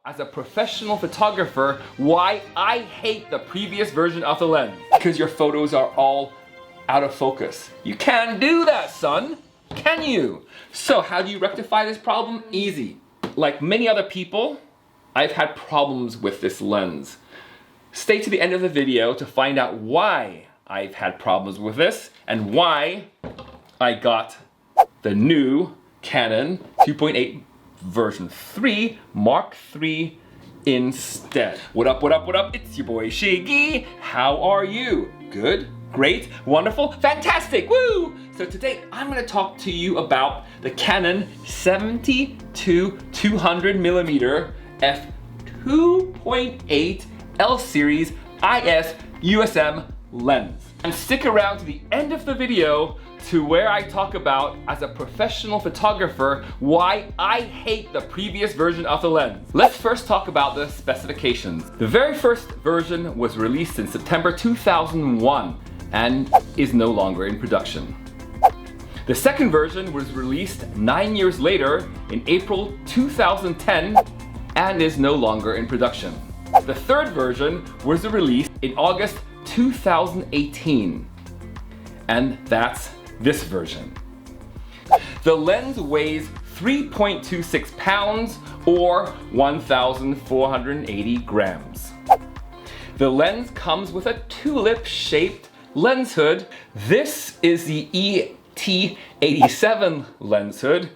as a professional photographer, why I hate the previous version of the lens. Because your photos are all out of focus. You can't do that, son. Can you? So how do you rectify this problem? Easy. Like many other people, I've had problems with this lens. Stay to the end of the video to find out why I've had problems with this and why I got the new Canon 2.8 version 3 Mark III instead. What up, what up, what up? It's your boy Shiggy. How are you? Good? Great? Wonderful? Fantastic! Woo! So today I'm going to talk to you about the Canon 70-200mm f2.8 L series IS USM lens. And stick around to the end of the video to where I talk about, as a professional photographer, why I hate the previous version of the lens. Let's first talk about the specifications. The very first version was released in September 2001 and is no longer in production. The second version was released 9 years later in April 2010 and is no longer in production. The third version was released in August 2018, and that's this version. The lens weighs 3.26 pounds or 1,480 grams. The lens comes with a tulip shaped lens hood. This is the ET87 lens hood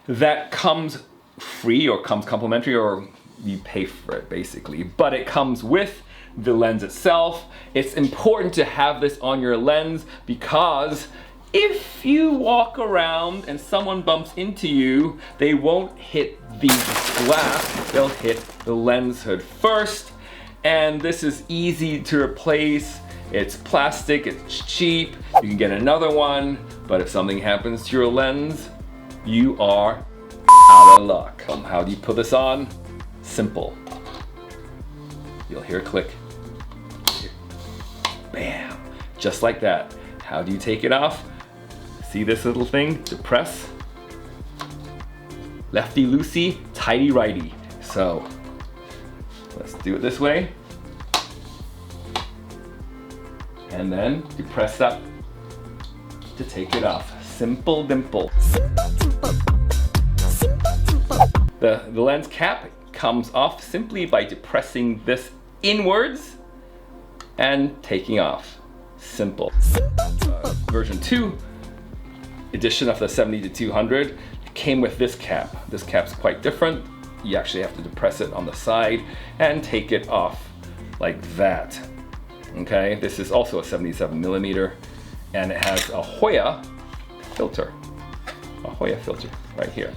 that comes free or comes complimentary, or you pay for it basically, but it comes with the lens itself. It's important to have this on your lens because if you walk around and someone bumps into you, they won't hit the glass, they'll hit the lens hood first. And this is easy to replace. It's plastic, it's cheap, you can get another one, but if something happens to your lens, you are out of luck. How do you put this on? Simple. You'll hear a click. Bam! Just like that. How do you take it off? See this little thing? Depress. Lefty loosey, tighty righty. So let's do it this way. And then you press up to take it off. Simple dimple. The lens cap comes off simply by depressing this inwards and taking off. Simple. Version 2 edition of the 70-200 came with this cap. This cap's quite different. You actually have to depress it on the side and take it off like that. Okay, this is also a 77mm and it has a Hoya filter. A Hoya filter right here.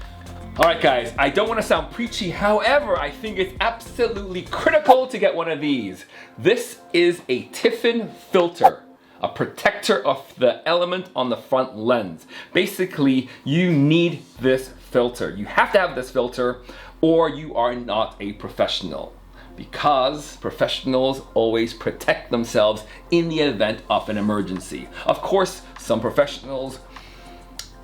Alright guys, I don't want to sound preachy, however, I think it's absolutely critical to get one of these. This is a Tiffin filter, a protector of the element on the front lens. Basically, you need this filter. You have to have this filter or you are not a professional, because professionals always protect themselves in the event of an emergency. Of course, some professionals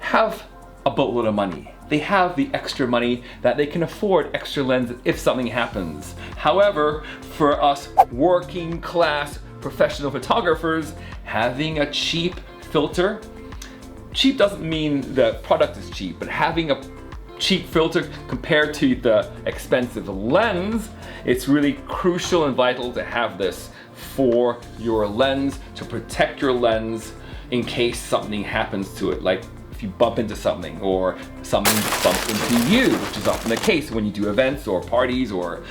have a boatload of money. They have the extra money that they can afford extra lenses if something happens. However, for us working class professional photographers, having a cheap filter, cheap doesn't mean the product is cheap, but having a cheap filter compared to the expensive lens, it's really crucial and vital to have this for your lens, to protect your lens in case something happens to it, like if you bump into something or something bumps into you, which is often the case when you do events or parties or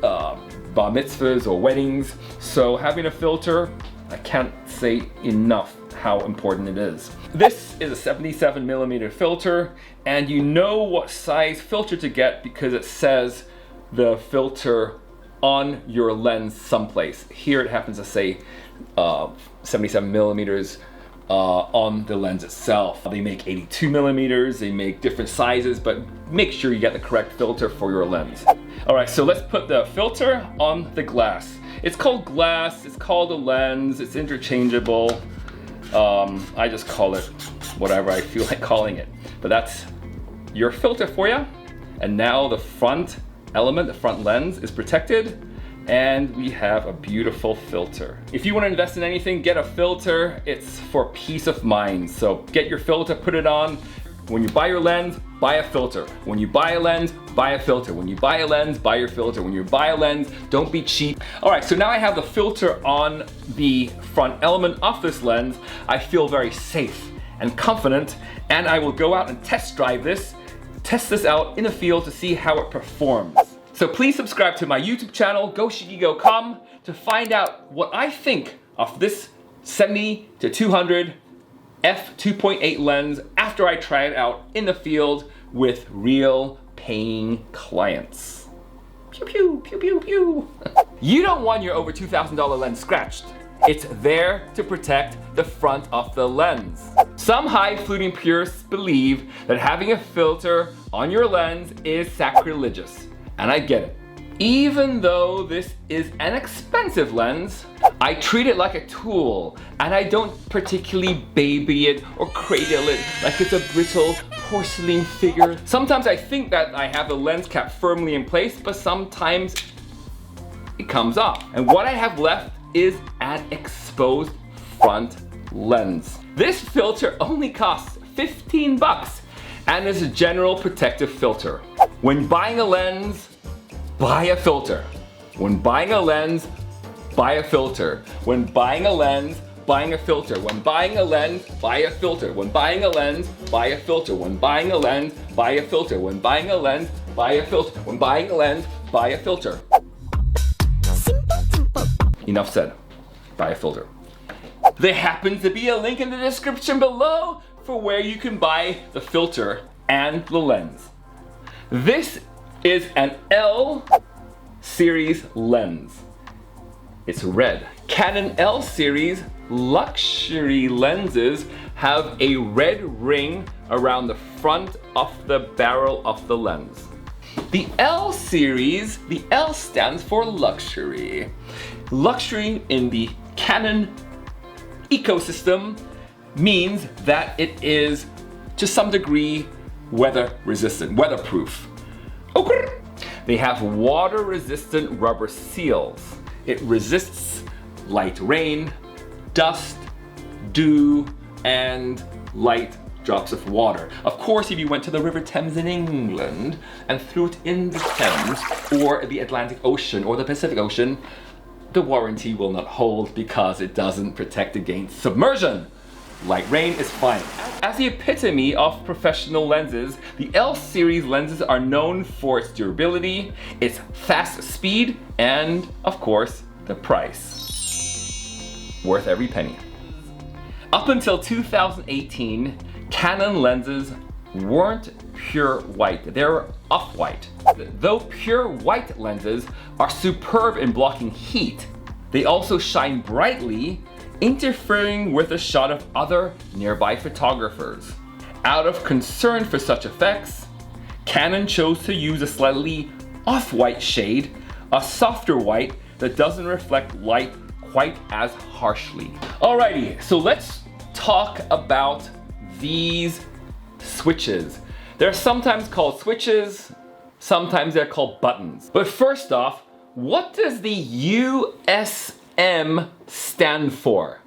bar mitzvahs or weddings. So having a filter, I can't say enough how important it is. This is a 77mm filter, and you know what size filter to get because it says the filter on your lens someplace. Here it happens to say 77mm on the lens itself. They make 82mm, they make different sizes, but make sure you get the correct filter for your lens. Alright, so let's put the filter on the glass. It's called glass, it's called a lens, it's interchangeable. I just call it whatever I feel like calling it. But that's your filter for you. And now the front element, the front lens, is protected. And we have a beautiful filter. If you want to invest in anything, get a filter. It's for peace of mind. So get your filter, put it on. When you buy your lens, buy a filter. When you buy a lens, buy a filter. When you buy a lens, buy your filter. When you buy a lens, don't be cheap. All right, so now I have the filter on the front element of this lens. I feel very safe and confident, and I will go out and test drive this, test this out in the field to see how it performs. So please subscribe to my YouTube channel, GoShiki-Go.com, to find out what I think of this 70 to 200 f2.8 lens after I try it out in the field with real paying clients. Pew pew, pew pew pew. You don't want your over $2,000 lens scratched. It's there to protect the front of the lens. Some highfalutin purists believe that having a filter on your lens is sacrilegious, and I get it. Even though this is an expensive lens, I treat it like a tool, and I don't particularly baby it or cradle it like it's a brittle porcelain figure. Sometimes I think that I have the lens cap firmly in place, but sometimes it comes off. And what I have left is an exposed front lens. This filter only costs 15 bucks and is a general protective filter. When buying a lens, buy a filter. When buying a lens, buy a filter. When buying a lens, buying a filter. When buying a lens, buy a filter. When buying a lens, buy a filter. When buying a lens, buy a filter. When buying a lens, buy a filter. When buying a lens, buy a filter. Enough said. Buy a filter. There happens to be a link in the description below for where you can buy the filter and the lens. This is an L series lens. It's red. Canon L series luxury lenses have a red ring around the front of the barrel of the lens. The L series, the L stands for luxury. Luxury in the Canon ecosystem means that it is to some degree weather resistant, weatherproof. Okay. They have water resistant rubber seals. It resists light rain, dust, dew, and light drops of water. Of course, if you went to the River Thames in England and threw it in the Thames or the Atlantic Ocean or the Pacific Ocean, the warranty will not hold because it doesn't protect against submersion. Light rain is fine. As the epitome of professional lenses, the L series lenses are known for its durability, its fast speed, and of course, the price. Worth every penny. Up until 2018, Canon lenses weren't pure white, they were off-white. Though pure white lenses are superb in blocking heat, they also shine brightly, interfering with the shot of other nearby photographers. Out of concern for such effects, Canon chose to use a slightly off-white shade, a softer white that doesn't reflect light quite as harshly. Alrighty, so let's talk about these switches. They're sometimes called switches, sometimes they're called buttons. But first off, what does the USM stand for?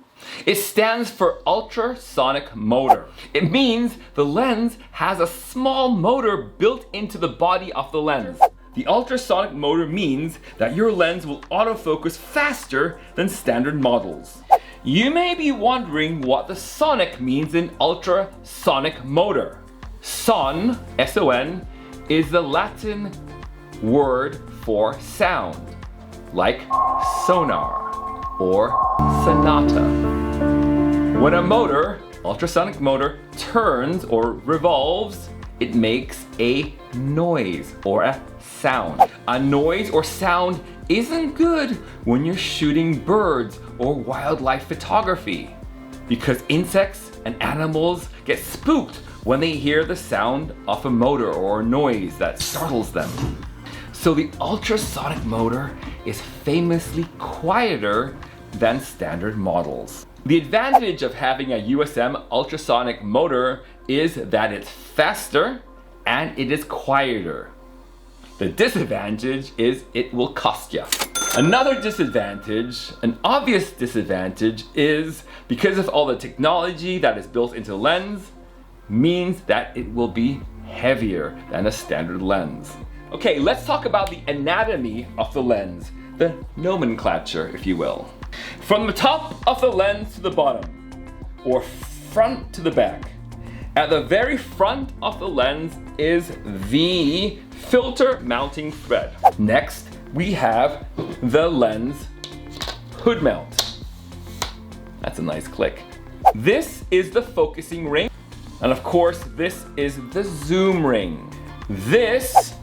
It stands for ultrasonic motor. It means the lens has a small motor built into the body of the lens. The ultrasonic motor means that your lens will autofocus faster than standard models. You may be wondering what the sonic means in ultrasonic motor. Son, S-O-N, is the Latin word for sound, like sonar or sonata. When a motor, ultrasonic motor, turns or revolves, it makes a noise or a sound. A noise or sound isn't good when you're shooting birds or wildlife photography, because insects and animals get spooked when they hear the sound of a motor or a noise that startles them. So the ultrasonic motor is famously quieter than standard models. The advantage of having a USM ultrasonic motor is that it's faster and it is quieter. The disadvantage is it will cost you. Another disadvantage, an obvious disadvantage, is because of all the technology that is built into the lens, means that it will be heavier than a standard lens. Okay, let's talk about the anatomy of the lens, the nomenclature, if you will. From the top of the lens to the bottom, or front to the back. At the very front of the lens is the filter mounting thread. Next, we have the lens hood mount. That's a nice click. This is the focusing ring. And of course, this is the zoom ring. This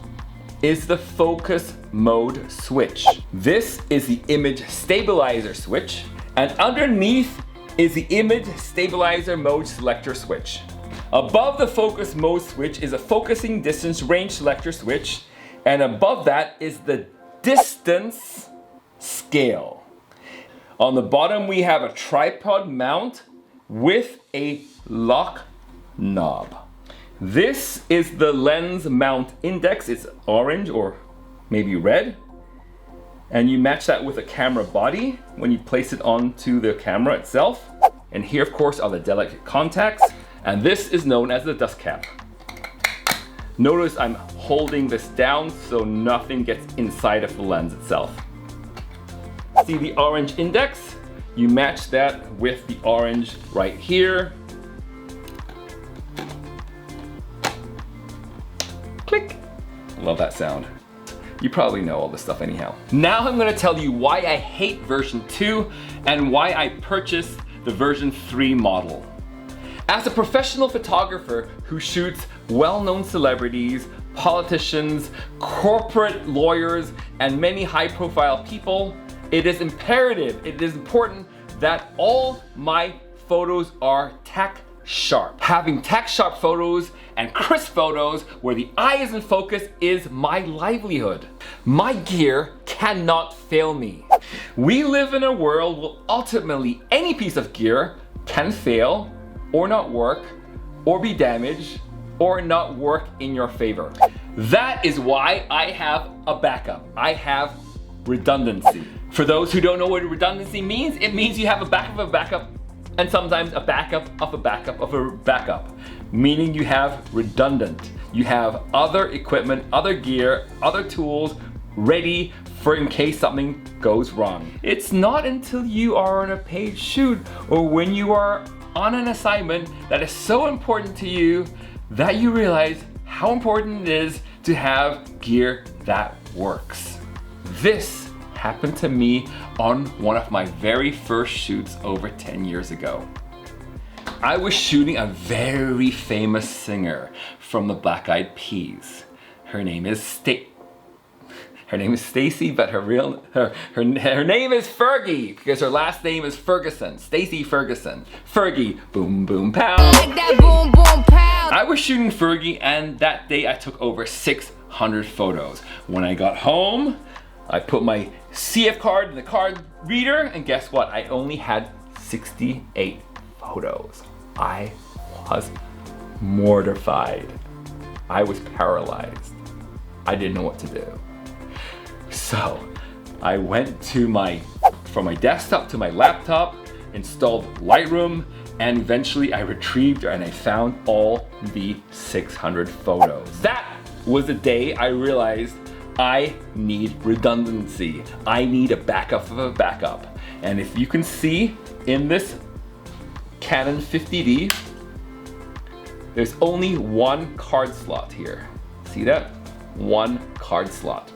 is the focus mode switch. This is the image stabilizer switch. And underneath is the image stabilizer mode selector switch. Above the focus mode switch is a focusing distance range selector switch. And above that is the distance scale. On the bottom, we have a tripod mount with a lock knob. This is the lens mount index. It's orange or maybe red. And you match that with a camera body when you place it onto the camera itself. And here, of course, are the delicate contacts. And this is known as the dust cap. Notice I'm holding this down so nothing gets inside of the lens itself. See the orange index? You match that with the orange right here. Click. Love that sound. You probably know all this stuff anyhow. Now I'm going to tell you why I hate version 2 and why I purchased the version 3 model. As a professional photographer who shoots well-known celebrities, politicians, corporate lawyers, and many high-profile people, it is imperative, it is important that all my photos are tack sharp. Having tack sharp photos and crisp photos where the eye is in focus is my livelihood. My gear cannot fail me. We live in a world where ultimately any piece of gear can fail or not work or be damaged or not work in your favor. That is why I have a backup. I have redundancy. For those who don't know what redundancy means, it means you have a backup of a backup and sometimes a backup of a backup of a backup, meaning you have redundant. You have other equipment, other gear, other tools ready for in case something goes wrong. It's not until you are on a paid shoot or when you are on an assignment that is so important to you that you realize how important it is to have gear that works. This happened to me on one of my very first shoots over 10 years ago. I was shooting a very famous singer from the Black Eyed Peas. Her name is Stacy, but her name is Fergie because her last name is Ferguson. Stacy Ferguson. Fergie, boom boom pow. Like that boom boom pow. I was shooting Fergie, and that day I took over 600 photos. When I got home, I put my CF card in the card reader, and guess what? I only had 68 photos. I was mortified. I was paralyzed. I didn't know what to do. So I went from my desktop to my laptop, installed Lightroom, and eventually I retrieved and I found all the 600 photos. That was the day I realized I need redundancy. I need a backup of a backup. And if you can see in this Canon 50D, there's only one card slot here. See that? One card slot.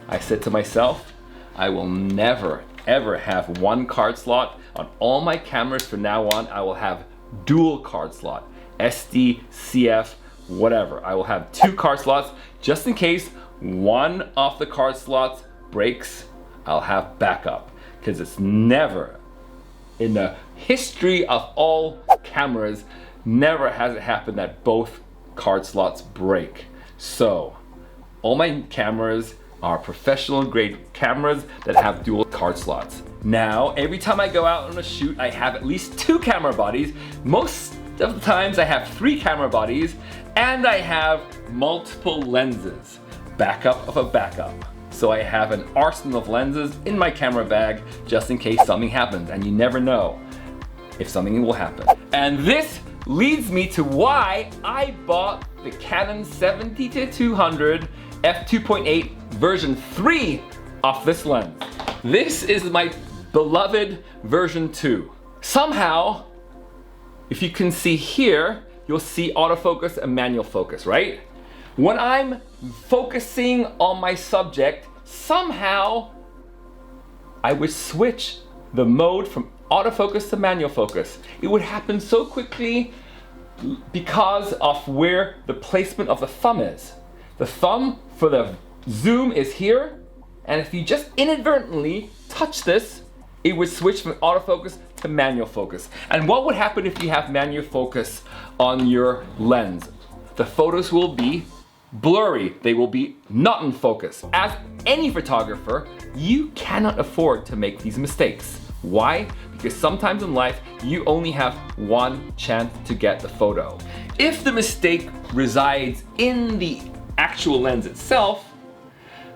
I said to myself, I will never ever have one card slot on all my cameras. From now on, I will have dual card slot, SD, CF, whatever. I will have 2 card slots just in case one of the card slots breaks. I'll have backup because it's never in the history of all cameras, never has it happened that both card slots break. So all my cameras are professional grade cameras that have dual card slots. Now, every time I go out on a shoot, I have at least 2 camera bodies. Most of the times I have 3 camera bodies, and I have multiple lenses. backup of a backup. So I have an arsenal of lenses in my camera bag just in case something happens, and you never know if something will happen. And this leads me to why I bought the Canon 70-200 f2.8 version 3 of this lens. This is my beloved version 2. Somehow, if you can see here, you'll see autofocus and manual focus, right? When I'm focusing on my subject, somehow I would switch the mode from autofocus to manual focus. It would happen so quickly because of where the placement of the thumb is. The thumb for the zoom is here, and if you just inadvertently touch this, it would switch from autofocus to manual focus. And what would happen if you have manual focus on your lens? The photos will be blurry. They will be not in focus. As any photographer, you cannot afford to make these mistakes. Why? Because sometimes in life, you only have one chance to get the photo. If the mistake resides in the actual lens itself,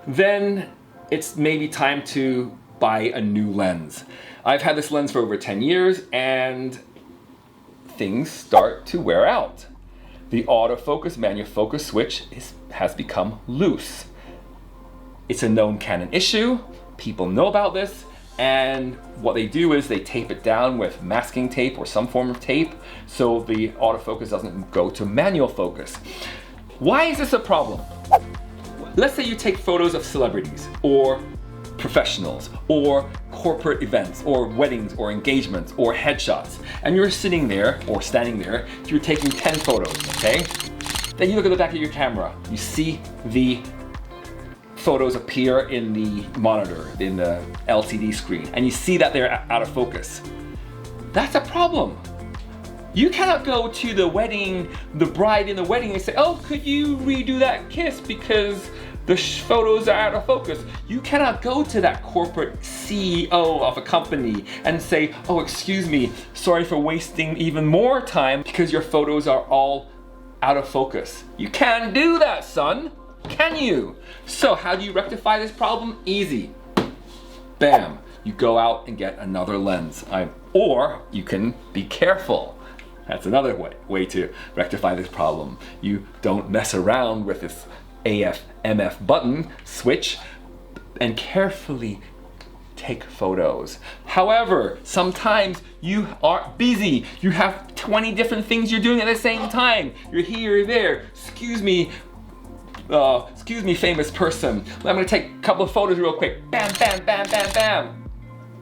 then it's maybe time to buy a new lens. I've had this lens for over 10 years and things start to wear out. The autofocus manual focus switch has become loose. It's a known Canon issue. People know about this. And what they do is they tape it down with masking tape or some form of tape so the autofocus doesn't go to manual focus. Why is this a problem? Let's say you take photos of celebrities or professionals or corporate events or weddings or engagements or headshots, and you're sitting there or standing there, you're taking 10 photos, okay? Then you look at the back of your camera, you see the photos appear in the monitor, in the LCD screen, and you see that they're out of focus. That's a problem. You cannot go to the wedding, the bride in the wedding, and say, oh, could you redo that kiss because the photos are out of focus. You cannot go to that corporate CEO of a company and say, oh, excuse me, sorry for wasting even more time because your photos are all out of focus. You can't do that, son. Can you? So how do you rectify this problem? Easy. Bam. You go out and get another lens. Or you can be careful. That's another way to rectify this problem. You don't mess around with this AF, MF button switch and carefully take photos. However, sometimes you are busy. You have 20 different things you're doing at the same time. You're here, you're there. Excuse me, famous person. I'm gonna take a couple of photos real quick. Bam, bam, bam, bam, bam.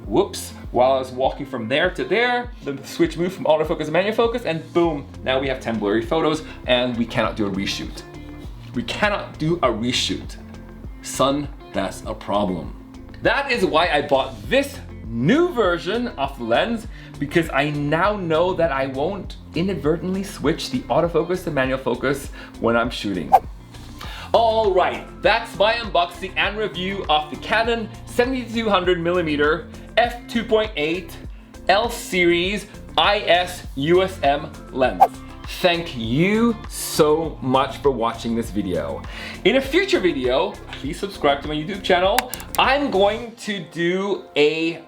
Whoops. While I was walking from there to there, the switch moved from autofocus to manual focus, and boom, now we have 10 blurry photos, and we cannot do a reshoot. We cannot do a reshoot. Son, that's a problem. That is why I bought this new version of the lens, because I now know that I won't inadvertently switch the autofocus to manual focus when I'm shooting. All right, that's my unboxing and review of the Canon 70-200mm f2.8 L series IS USM lens. Thank you so much for watching this video. In a future video, please subscribe to my YouTube channel. I'm going to do a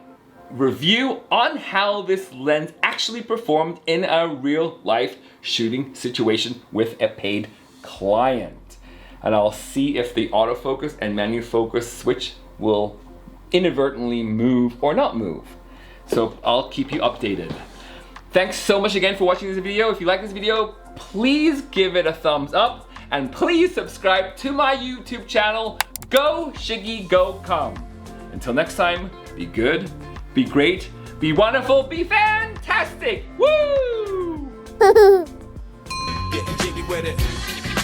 review on how this lens actually performed in a real life shooting situation with a paid client. And I'll see if the autofocus and manual focus switch will inadvertently move or not move. So I'll keep you updated. Thanks so much again for watching this video. If you like this video, please give it a thumbs up and please subscribe to my YouTube channel. Go Shiggy, go come. Until next time, be good, be great, be wonderful, be fantastic. Woo! Getting jiggy with it.